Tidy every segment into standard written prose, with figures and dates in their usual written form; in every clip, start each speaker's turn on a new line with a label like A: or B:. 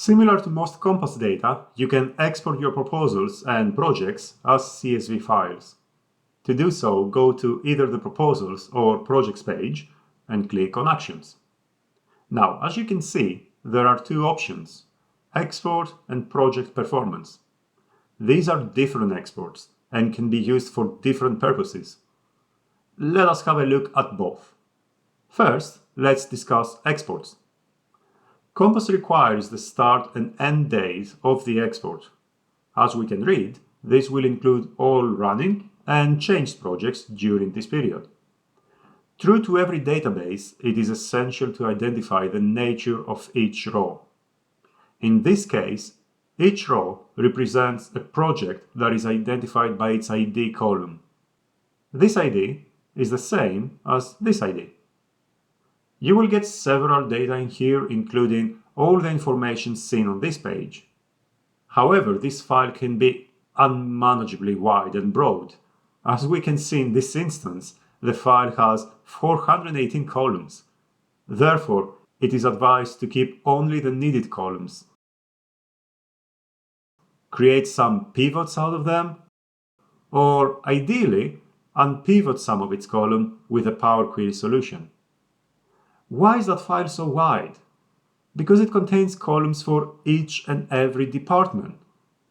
A: Similar to most Kompass data, you can export your proposals and projects as CSV files. To do so, go to either the Proposals or Projects page and click on Actions. Now, as you can see, there are two options: Export and Project Performance. These are different exports and can be used for different purposes. Let us have a look at both. First, let's discuss exports. Kompass requires the start and end date of the export. As we can read, this will include all running and changed projects during this period. True to every database, it is essential to identify the nature of each row. In this case, each row represents a project that is identified by its ID column. This ID is the same as this ID. You will get several data in here, including all the information seen on this page. However, this file can be unmanageably wide and broad. As we can see in this instance, the file has 418 columns. Therefore, it is advised to keep only the needed columns. Create some pivots out of them, or ideally, unpivot some of its columns with a Power Query solution. Why is that file so wide? Because it contains columns for each and every department,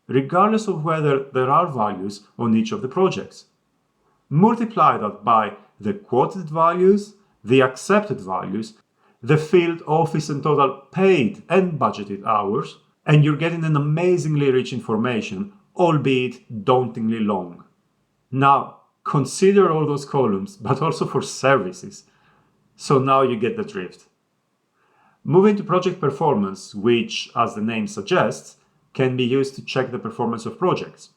A: regardless of whether there are values on each of the projects. Multiply that by the quoted values, the accepted values, the field, office, and total paid and budgeted hours, and you're getting an amazingly rich information, albeit dauntingly long. Now, consider all those columns, but also for services. So now you get the drift. Moving to project performance, which, as the name suggests, can be used to check the performance of projects.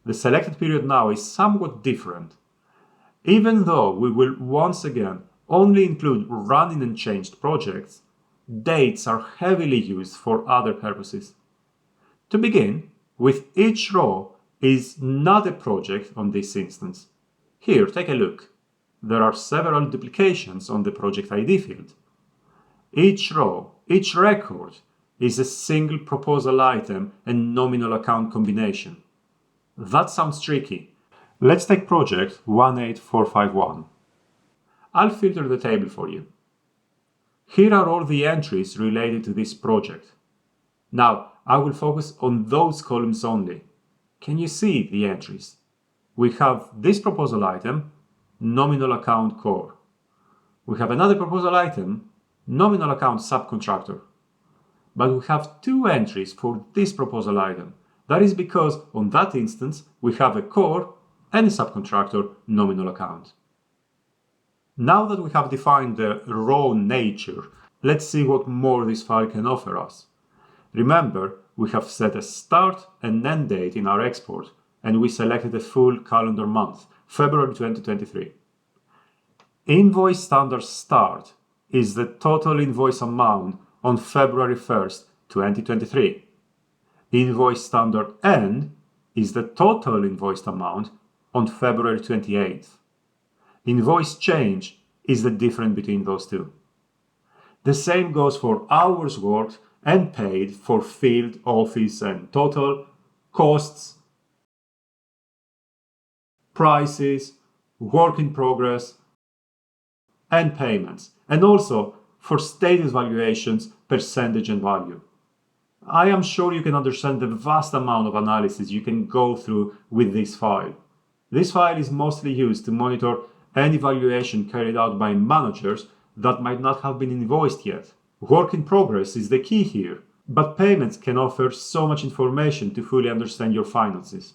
A: The selected period now is somewhat different. Even though we will once again only include running and changed projects, dates are heavily used for other purposes. To begin with, each row is not a project on this instance. Here, take a look. There are several duplications on the project ID field. Each row, each record, is a single proposal item and nominal account combination. That sounds tricky. Let's take project 18451. I'll filter the table for you. Here are all the entries related to this project. Now, I will focus on those columns only. Can you see the entries? We have this proposal item, nominal account core. We have another proposal item, nominal account subcontractor. But we have two entries for this proposal item. That is because on that instance, we have a core and a subcontractor nominal account. Now that we have defined the raw nature, let's see what more this file can offer us. Remember, we have set a start and end date in our export, and we selected a full calendar month, February 2023. Invoice standard start is the total invoice amount on February 1st, 2023. Invoice standard end is the total invoiced amount on February 28th. Invoice change is the difference between those two. The same goes for hours worked and paid for field, office, and total, costs, prices, work in progress, and payments, and also for status valuations, percentage, and value. I am sure you can understand the vast amount of analysis you can go through with this file. This file is mostly used to monitor any valuation carried out by managers that might not have been invoiced yet. Work in progress is the key here, but payments can offer so much information to fully understand your finances.